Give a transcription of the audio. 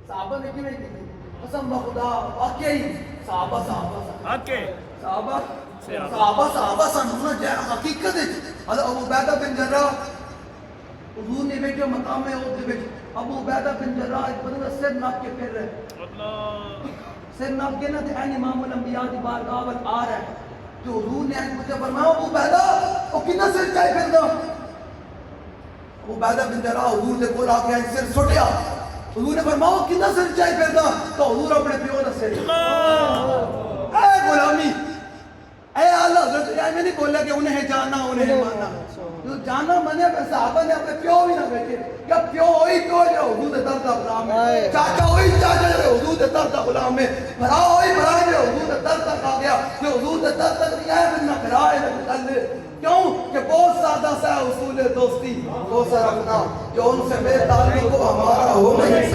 صحابہ نے کیوں کی قسم بخدا واقعی صحابہ سننا جائے حقیقت ہے ابو عبیدہ بن جراح حضور نے بیٹھے مقام میں عہد دے بیٹھے ابو عبیدہ بن جراح ایک بندہ سر ناپ کے پھر رہے سر ناپ کے نہ تھے این امام الانبیاء دی بارگاہ وچ آ رہا ہے تو حضور نے ایک مجھے فرمایا ابو عبیدہ او کنا سر چاہے پھر دا ابو عبیدہ بن جراح حضور دے کول آ کے سر سٹیا حضور نے فرمایا کنا سر چاہے پھر دا تو حضور اپنے پیو دا سر اے غلامی اے اللہ حضرت میں نہیں بولا کہ انہیں جانا انہیں ماننا جو جانا مانے صحابہ نے اپنے پیو بھی نہ بیٹھے کہ پیو ہوئی پیو جو حضور دے درد غلام ہے چاچا ہوئی چاچا جو حضور دے درد غلام ہے بھرا ہوئی بھرا جو حضور دے درد تک آ گیا جو حضور دے درد تک نہیں آئے پھر نہ بھرا ہے نہ متعلق کیوں کہ بہت سادہ سا اصول دوستی وہ سا رکھنا جو ان سے بے تعلق کو ہمارا ہو نہیں